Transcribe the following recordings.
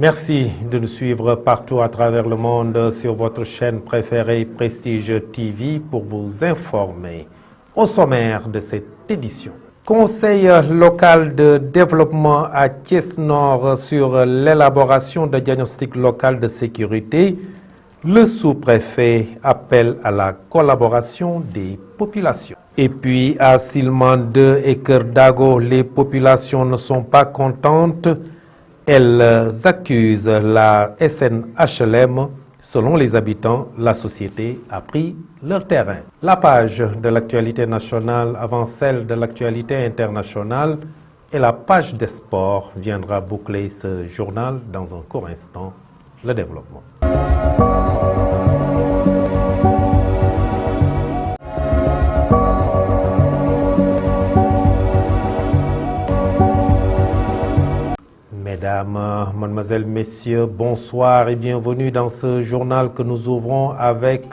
Merci de nous suivre partout à travers le monde sur votre chaîne préférée Prestige TV pour vous informer. Au sommaire de cette édition, Conseil local de développement à Thiès-Nord sur l'élaboration de diagnostic local de sécurité. Le sous-préfet appelle à la collaboration des populations. Et puis à Silman 2 et Keur Dago, les populations ne sont pas contentes. Elles accusent la SNHLM. Selon les habitants, la société a pris leur terrain. La page de l'actualité nationale avant celle de l'actualité internationale et la page des sports viendra boucler ce journal dans un court instant. Le développement. Mesdames, mademoiselles, messieurs, bonsoir et bienvenue dans ce journal que nous ouvrons avec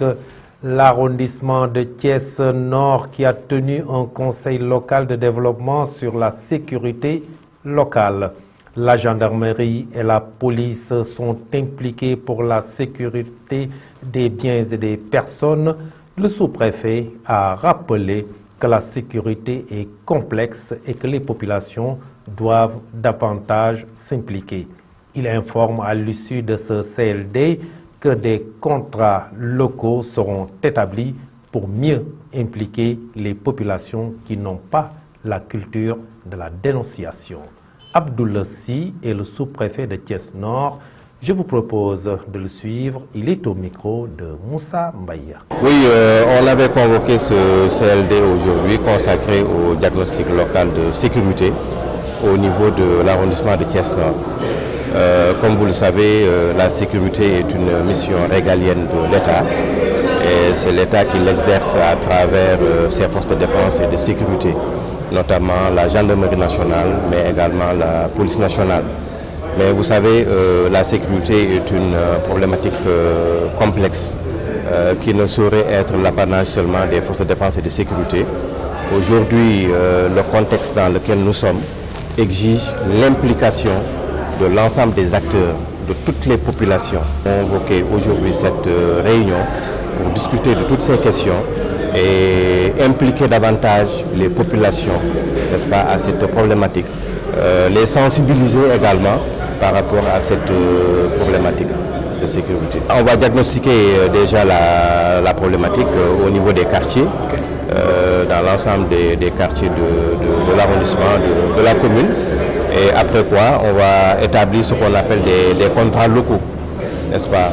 l'arrondissement de Thiès-Nord qui a tenu un conseil local de développement sur la sécurité locale. La gendarmerie et la police sont impliqués pour la sécurité des biens et des personnes. Le sous-préfet a rappelé que la sécurité est complexe et que les populations doivent davantage s'impliquer. Il informe à l'issue de ce CLD que des contrats locaux seront établis pour mieux impliquer les populations qui n'ont pas la culture de la dénonciation. Abdoul Si est le sous-préfet de Thiès-Nord. Je vous propose de le suivre. Il est au micro de Moussa Mbaye. Oui, on avait convoqué ce CLD aujourd'hui consacré au diagnostic local de sécurité au niveau de l'arrondissement de Thiès-Nord. Comme vous le savez, la sécurité est une mission régalienne de l'État et c'est l'État qui l'exerce à travers ses forces de défense et de sécurité, notamment la gendarmerie nationale, mais également la police nationale. Mais vous savez, la sécurité est une problématique complexe qui ne saurait être l'apanage seulement des forces de défense et de sécurité. Aujourd'hui, le contexte dans lequel nous sommes exige l'implication de l'ensemble des acteurs, de toutes les populations. On a convoqué aujourd'hui cette réunion pour discuter de toutes ces questions et impliquer davantage les populations, n'est-ce pas, à cette problématique. Les sensibiliser également par rapport à cette problématique de sécurité. On va diagnostiquer déjà la problématique au niveau des quartiers, dans l'ensemble des quartiers de l'arrondissement, de la commune. Et après quoi, on va établir ce qu'on appelle des contrats locaux, n'est-ce pas,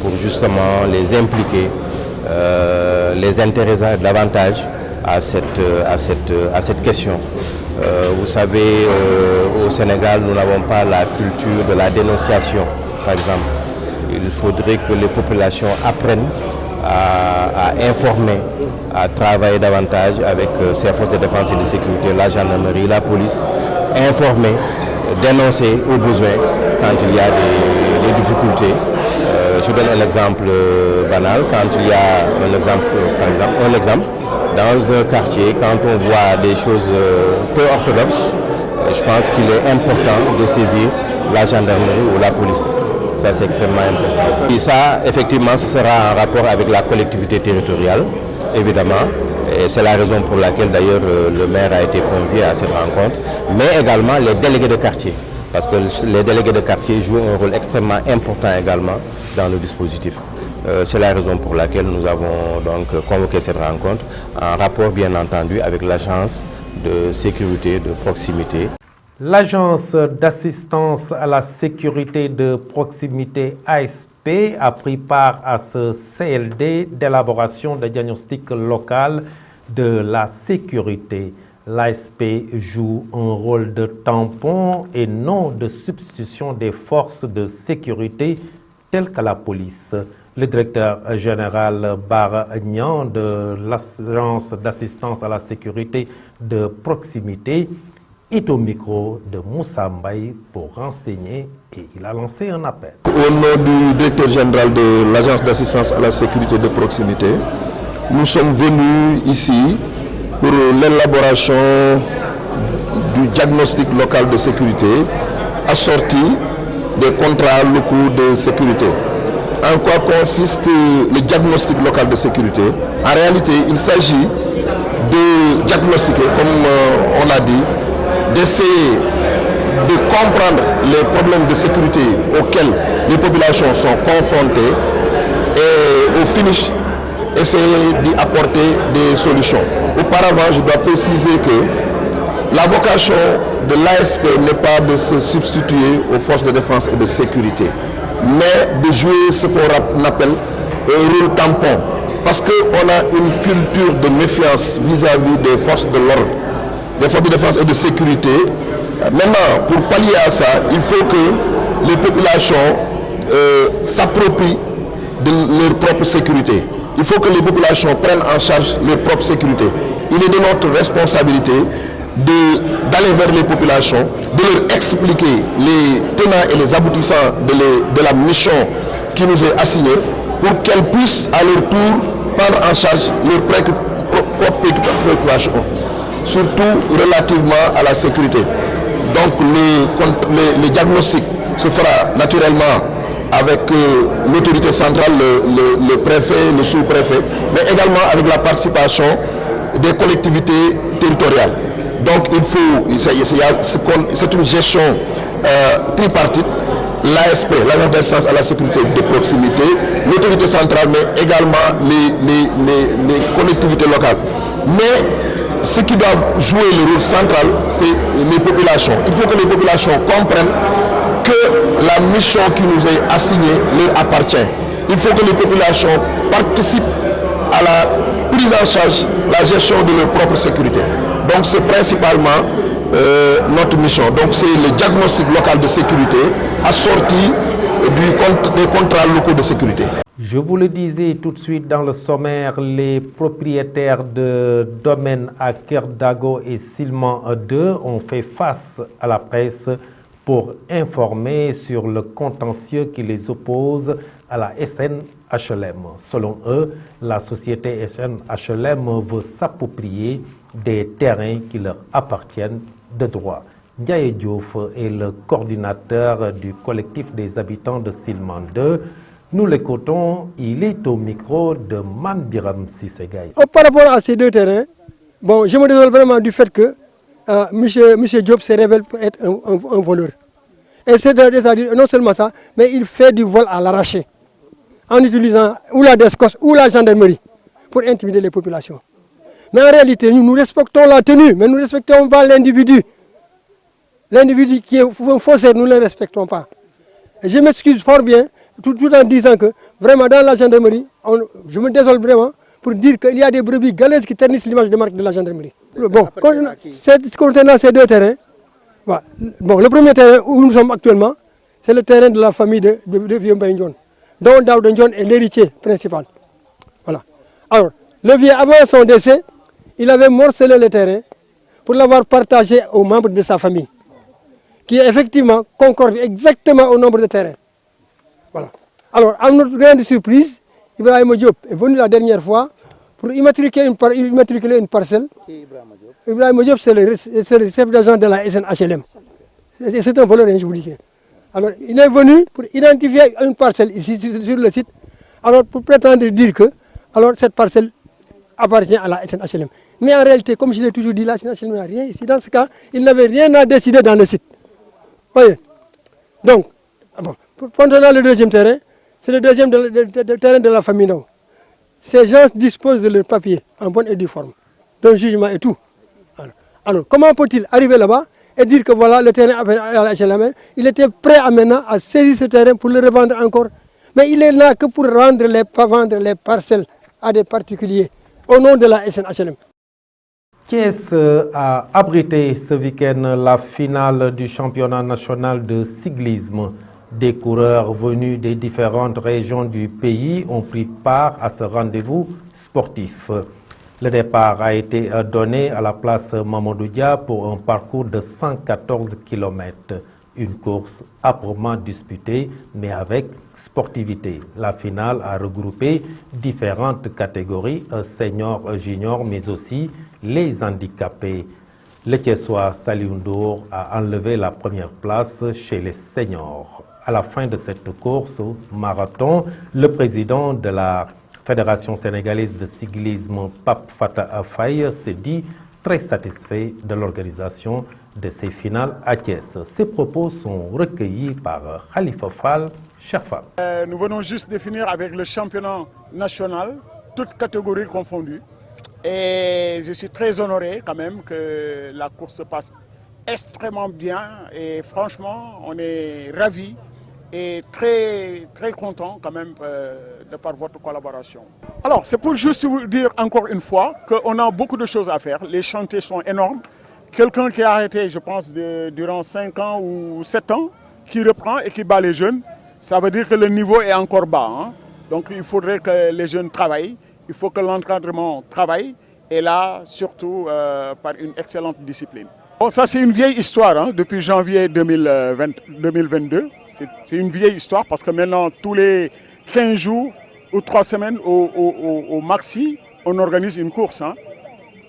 pour justement les impliquer, les intéresser davantage à cette question. Vous savez, au Sénégal, nous n'avons pas la culture de la dénonciation, par exemple. Il faudrait que les populations apprennent à informer, à travailler davantage avec ces forces de défense et de sécurité, la gendarmerie, la police, informer, dénoncer au besoin quand il y a des difficultés. Je donne un exemple banal. Quand il y a un exemple, dans un quartier, quand on voit des choses peu orthodoxes, je pense qu'il est important de saisir la gendarmerie ou la police. Ça, c'est extrêmement important. Et ça, effectivement, ce sera en rapport avec la collectivité territoriale, évidemment. Et c'est la raison pour laquelle, d'ailleurs, le maire a été convié à cette rencontre, mais également les délégués de quartier. Parce que les délégués de quartier jouent un rôle extrêmement important également dans le dispositif. C'est la raison pour laquelle nous avons donc convoqué cette rencontre, en rapport bien entendu avec l'agence de sécurité de proximité. L'agence d'assistance à la sécurité de proximité ASP a pris part à ce CLD d'élaboration de diagnostic local de la sécurité. L'ASP joue un rôle de tampon et non de substitution des forces de sécurité telles que la police. Le directeur général Bara Agnan de l'agence d'assistance à la sécurité de proximité est au micro de Moussa Mbaye pour renseigner et il a lancé un appel. Au nom du directeur général de l'agence d'assistance à la sécurité de proximité, nous sommes venus ici pour l'élaboration du diagnostic local de sécurité assorti des contrats locaux de sécurité. En quoi consiste le diagnostic local de sécurité? En réalité, il s'agit de diagnostiquer, comme on l'a dit, d'essayer de comprendre les problèmes de sécurité auxquels les populations sont confrontées et au finish, essayer d'y apporter des solutions. Auparavant, je dois préciser que la vocation de l'ASP n'est pas de se substituer aux forces de défense et de sécurité, mais de jouer ce qu'on appelle un rôle tampon. Parce qu'on a une culture de méfiance vis-à-vis des forces de l'ordre, des forces de défense et de sécurité. Maintenant, pour pallier à ça, il faut que les populations s'approprient de leur propre sécurité. Il faut que les populations prennent en charge leur propre sécurité. Il est de notre responsabilité d'aller vers les populations, de leur expliquer les tenants et les aboutissants de la mission qui nous est assignée pour qu'elles puissent à leur tour prendre en charge leurs propres préoccupations, surtout relativement à la sécurité. Donc le diagnostic se fera naturellement avec l'autorité centrale, le préfet, le sous-préfet, mais également avec la participation des collectivités territoriales. Donc il faut, c'est une gestion tripartite, l'ASP, l'Agence d'assistance à la sécurité de proximité, l'autorité centrale, mais également les collectivités locales. Mais ceux qui doivent jouer le rôle central, c'est les populations. Il faut que les populations comprennent que la mission qui nous est assignée leur appartient. Il faut que les populations participent à la prise en charge, la gestion de leur propre sécurité. Donc c'est principalement notre mission. Donc c'est le diagnostic local de sécurité assorti des contrats locaux de sécurité. Je vous le disais tout de suite dans le sommaire, les propriétaires de domaines à Kerdago et Silman 2 ont fait face à la presse pour informer sur le contentieux qui les oppose à la SNHLM. Selon eux, la société SNHLM veut s'approprier des terrains qui leur appartiennent de droit. Ndiaye Diouf est le coordinateur du collectif des habitants de Silman 2. Nous l'écoutons, il est au micro de Manbiram Sissegay. Par rapport à ces deux terrains, bon, je me désole vraiment du fait que monsieur Diop se révèle être un voleur. Et c'est-à-dire non seulement ça, mais il fait du vol à l'arraché, en utilisant ou la DSCOS ou la gendarmerie pour intimider les populations. Mais en réalité, nous respectons la tenue, mais nous ne respectons pas l'individu. L'individu qui est un faussaire, nous ne le respectons pas. Et je m'excuse fort bien, tout en disant que vraiment dans la gendarmerie, je me désole vraiment pour dire qu'il y a des brebis galeuses qui ternissent l'image de marque de la gendarmerie. Bon, concernant ces deux terrains, voilà. Bon, le premier terrain où nous sommes actuellement, c'est le terrain de la famille de Vieux Mbaye-Ndione, dont Daoud Ndione est l'héritier principal. Voilà. Alors, le vieux, avant son décès, il avait morcelé le terrain pour l'avoir partagé aux membres de sa famille, qui effectivement concorde exactement au nombre de terrains. Voilà. Alors, à notre grande surprise, Ibrahim Diop est venu la dernière fois pour immatriculer une parcelle. Ibrahim Diop, c'est le chef d'agent de la SNHLM. C'est un voleur, je vous dis. Alors, il est venu pour identifier une parcelle ici sur le site, alors pour prétendre dire que alors, cette parcelle appartient à la SNHLM. Mais en réalité, comme je l'ai toujours dit, la SNHLM n'a rien ici. Dans ce cas, il n'avait rien à décider dans le site. Voyez. Donc, bon, concernant le deuxième terrain, c'est le deuxième terrain de la famille Ndao. Ces gens disposent de leurs papiers en bonne et due forme, d'un jugement et tout. Alors comment peut-il arriver là-bas et dire que voilà, le terrain à la SNHLM, il était prêt à maintenant à saisir ce terrain pour le revendre encore. Mais il est là que pour vendre les parcelles à des particuliers au nom de la SNHLM. Thiès a abrité ce week-end la finale du championnat national de cyclisme. Des coureurs venus des différentes régions du pays ont pris part à ce rendez-vous sportif. Le départ a été donné à la place Mamadou Dia pour un parcours de 114 km. Une course âprement disputée, mais avec sportivité. La finale a regroupé différentes catégories, seniors, juniors, mais aussi les handicapés. Le Thiessois Saliou Ndour a enlevé la première place chez les seniors. À la fin de cette course marathon, le président de la Fédération sénégalaise de cyclisme, Pape Fatah Afay, s'est dit très satisfait de l'organisation de ces finales à Thiès. Ces propos sont recueillis par Khalifa Fall, Cheikh Fall. Nous venons juste de finir avec le championnat national, toutes catégories confondues. Et je suis très honoré quand même que la course se passe extrêmement bien. Et franchement, on est ravis et très, très contents quand même de par votre collaboration. Alors, c'est pour juste vous dire encore une fois qu'on a beaucoup de choses à faire. Les chantiers sont énormes. Quelqu'un qui a arrêté, je pense, durant 5 ans ou 7 ans, qui reprend et qui bat les jeunes, ça veut dire que le niveau est encore bas. Hein. Donc il faudrait que les jeunes travaillent, il faut que l'encadrement travaille, et là, surtout par une excellente discipline. Bon, ça, c'est une vieille histoire, hein, depuis janvier 2022. C'est une vieille histoire parce que maintenant, tous les 15 jours ou 3 semaines au maxi, on organise une course. Hein.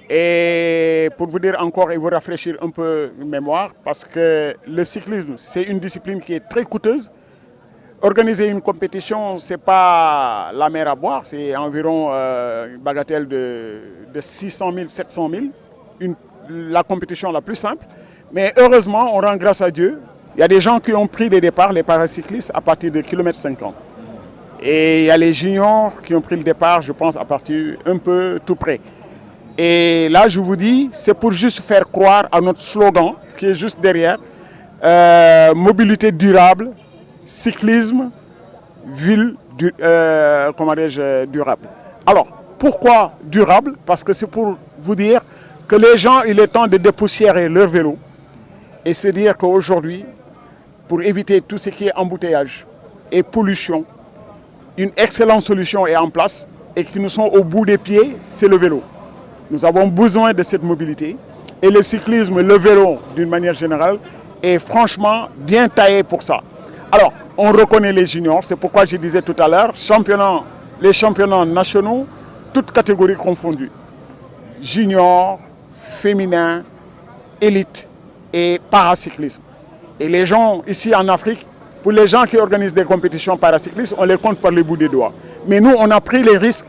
Et pour vous dire encore et vous rafraîchir un peu la mémoire, parce que le cyclisme, c'est une discipline qui est très coûteuse. Organiser une compétition, ce n'est pas la mer à boire, c'est environ une bagatelle de 600 000, 700 000, la compétition la plus simple. Mais heureusement, on rend grâce à Dieu, il y a des gens qui ont pris des départs, les paracyclistes, à partir de kilomètre 50. Et il y a les juniors qui ont pris le départ, je pense, à partir un peu tout près. Et là, je vous dis, c'est pour juste faire croire à notre slogan qui est juste derrière, mobilité durable, cyclisme, ville durable. Alors, pourquoi durable? Parce que c'est pour vous dire que les gens, il est temps de dépoussiérer leur vélo et se dire qu'aujourd'hui, pour éviter tout ce qui est embouteillage et pollution, une excellente solution est en place et qui nous sont au bout des pieds, c'est le vélo. Nous avons besoin de cette mobilité et le cyclisme, le vélo d'une manière générale, est franchement bien taillé pour ça. Alors, on reconnaît les juniors, c'est pourquoi je disais tout à l'heure, les championnats nationaux, toutes catégories confondues. Juniors, féminins, élite et paracyclisme. Et les gens ici en Afrique, pour les gens qui organisent des compétitions paracyclistes, on les compte par les bouts des doigts. Mais nous, on a pris les risques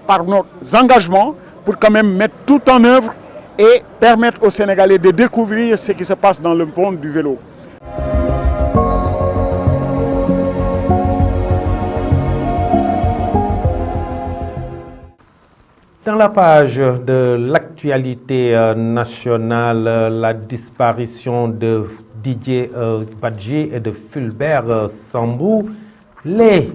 par nos engagements pour quand même mettre tout en œuvre et permettre aux Sénégalais de découvrir ce qui se passe dans le monde du vélo. Dans la page de l'actualité nationale, la disparition de Didier Badji et de Fulbert Sambou, les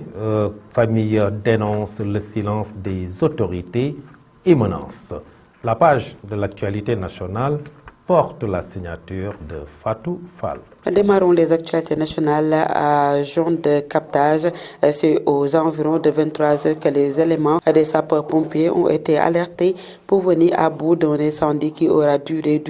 familles dénoncent le silence des autorités et menacent. La page de l'actualité nationale porte la signature de Fatou Fall. Démarrons les actualités nationales à zone de captage. C'est aux environs de 23 heures que les éléments des sapeurs-pompiers ont été alertés pour venir à bout d'un incendie qui aura duré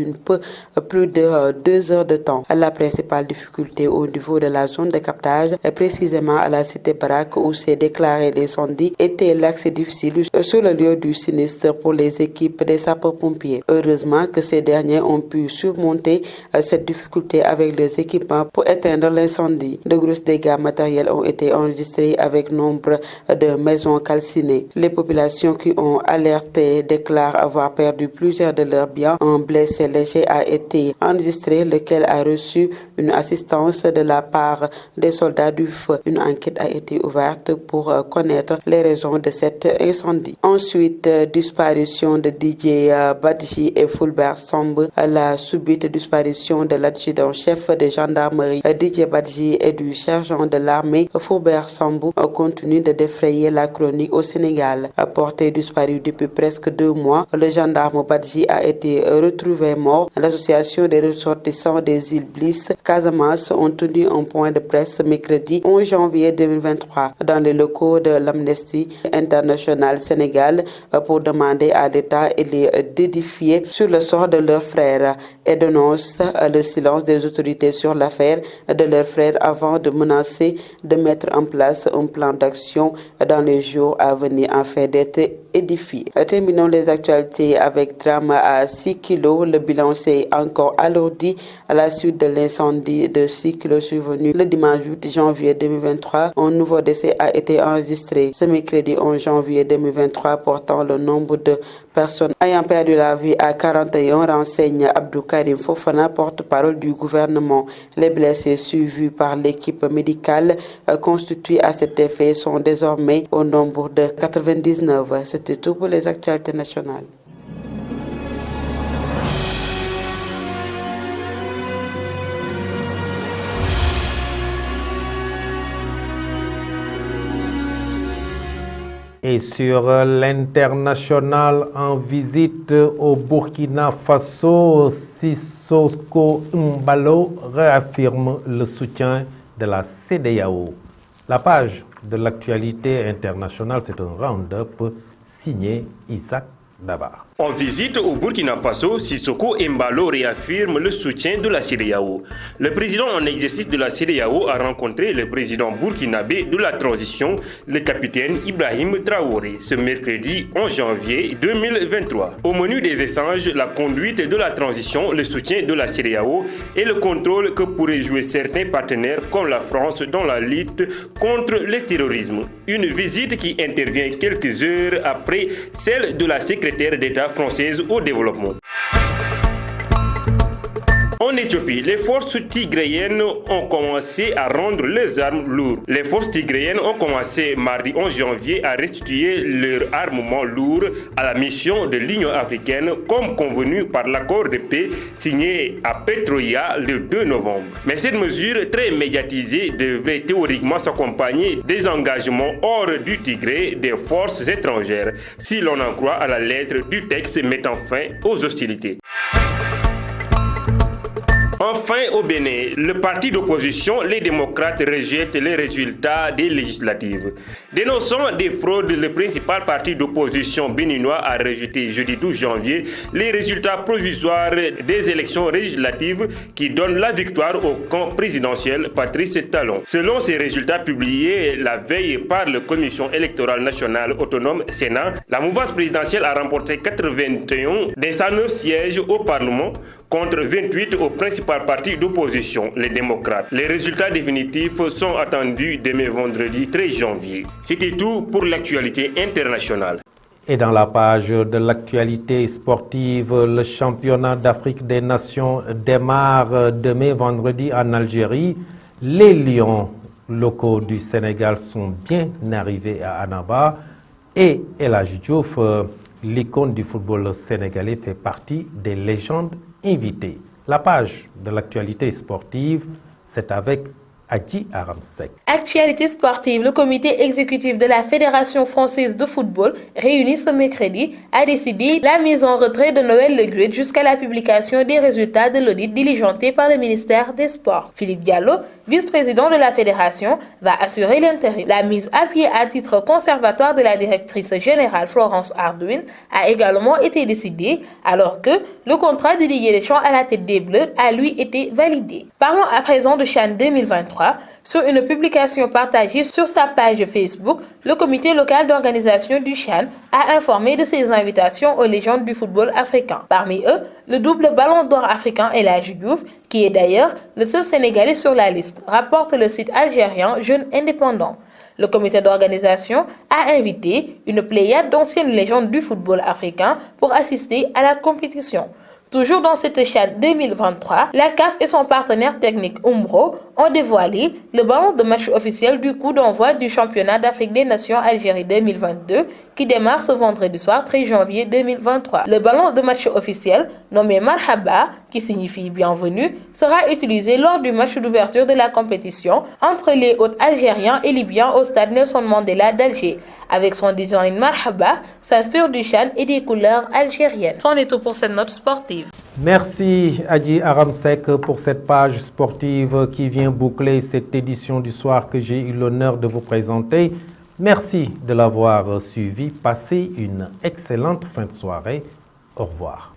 plus de 2 heures de temps. La principale difficulté au niveau de la zone de captage, précisément à la cité Barak où s'est déclaré l'incendie, était l'accès difficile sur le lieu du sinistre pour les équipes des sapeurs-pompiers. Heureusement que ces derniers ont pu surmonter cette difficulté avec les équipements pour éteindre l'incendie. De gros dégâts matériels ont été enregistrés avec nombre de maisons calcinées. Les populations qui ont alerté déclarent avoir perdu plusieurs de leurs biens. Un blessé léger a été enregistré, lequel a reçu une assistance de la part des soldats du feu. Une enquête a été ouverte pour connaître les raisons de cet incendie. Ensuite, disparition de Didier Badji et Fulbert Sambou. La subite disparition de l'adjudant-chef de gendarmerie Didier Badji et du sergent de l'armée Fulbert Sambou continue de défrayer la chronique au Sénégal. Porté disparu depuis presque 2 mois, le gendarme Badji a été retrouvé mort. L'association des ressortissants des îles Bliss Casamance ont tenu un point de presse mercredi 11 janvier 2023 dans les locaux de l'Amnesty International Sénégal pour demander à l'État et les d'édifier sur le sort de leurs frères et dénonce le silence des autorités sur l'affaire de leur frère avant de menacer de mettre en place un plan d'action dans les jours à venir afin d'être édifié. Terminons les actualités avec drame à 6 kilos. Le bilan s'est encore alourdi à la suite de l'incendie de 6 kilos survenu le dimanche 8 janvier 2023. Un nouveau décès a été enregistré ce mercredi 11 janvier 2023, portant le nombre de personnes ayant perdu la vie à 41, renseigne Abdou Karim Fofana, porte-parole du gouvernement. Les blessés suivis par l'équipe médicale constituée à cet effet sont désormais au nombre de 99. C'était tout pour les actualités nationales. Et sur l'international, en visite au Burkina Faso, Sissoko Mbalo réaffirme le soutien de la CEDEAO. La page de l'actualité internationale, c'est un round-up signé Isaac Dabar. En visite au Burkina Faso, Sissoko Mbalo réaffirme le soutien de la CEDEAO. Le président en exercice de la CEDEAO a rencontré le président burkinabé de la transition, le capitaine Ibrahim Traoré, ce mercredi 11 janvier 2023. Au menu des échanges, la conduite de la transition, le soutien de la CEDEAO et le contrôle que pourraient jouer certains partenaires comme la France dans la lutte contre le terrorisme. Une visite qui intervient quelques heures après celle de la secrétaire d'État française au développement. En Éthiopie, les forces tigréennes ont commencé à rendre les armes lourdes. Les forces tigréennes ont commencé mardi 11 janvier à restituer leur armement lourd à la mission de l'Union africaine comme convenu par l'accord de paix signé à Petroya le 2 novembre. Mais cette mesure très médiatisée devrait théoriquement s'accompagner des engagements hors du Tigré des forces étrangères, si l'on en croit à la lettre du texte mettant fin aux hostilités. Enfin, au Bénin, le parti d'opposition, les démocrates, rejettent les résultats des législatives. Dénonçant des fraudes, le principal parti d'opposition béninois a rejeté jeudi 12 janvier les résultats provisoires des élections législatives qui donnent la victoire au camp présidentiel Patrice Talon. Selon ces résultats publiés la veille par la Commission électorale nationale autonome Sénat, la mouvance présidentielle a remporté 81 des 109 sièges au Parlement contre 28 au principal parti d'opposition, les démocrates. Les résultats définitifs sont attendus demain vendredi 13 janvier. C'était tout pour l'actualité internationale. Et dans la page de l'actualité sportive, le championnat d'Afrique des Nations démarre demain vendredi en Algérie. Les Lions locaux du Sénégal sont bien arrivés à Annaba et El Hadji Diouf, l'icône du football sénégalais, fait partie des légendes invitées. La page de l'actualité sportive, c'est avec Adji Aramsek. Actualité sportive, le comité exécutif de la Fédération française de football, réuni ce mercredi, a décidé la mise en retrait de Noël Le Graët jusqu'à la publication des résultats de l'audit diligenté par le ministère des Sports. Philippe Diallo, vice-président de la fédération, va assurer l'intérim. La mise à pied à titre conservatoire de la directrice générale Florence Ardouin a également été décidée, alors que le contrat de Didier Deschamps à la tête des Bleus a lui été validé. Parlons à présent de CHAN 2023. Sur une publication partagée sur sa page Facebook, le comité local d'organisation du CHAN a informé de ses invitations aux légendes du football africain. Parmi eux, le double ballon d'or africain El Hadji Diouf, qui est d'ailleurs le seul Sénégalais sur la liste, rapporte le site algérien Jeunes Indépendants. Le comité d'organisation a invité une pléiade d'anciennes légendes du football africain pour assister à la compétition. Toujours dans cette CHAN 2023, la CAF et son partenaire technique Umbro ont dévoilé le ballon de match officiel du coup d'envoi du championnat d'Afrique des Nations Algérie 2022 qui démarre ce vendredi soir 13 janvier 2023. Le ballon de match officiel, nommé Marhaba, qui signifie bienvenue, sera utilisé lors du match d'ouverture de la compétition entre les hôtes algériens et libyens au stade Nelson Mandela d'Alger. Avec son design Marhaba, s'inspire du CHAN et des couleurs algériennes. C'en est tout pour cette note sportive. Merci Adji Aramsek pour cette page sportive qui vient boucler cette édition du soir que j'ai eu l'honneur de vous présenter. Merci de l'avoir suivi. Passez une excellente fin de soirée. Au revoir.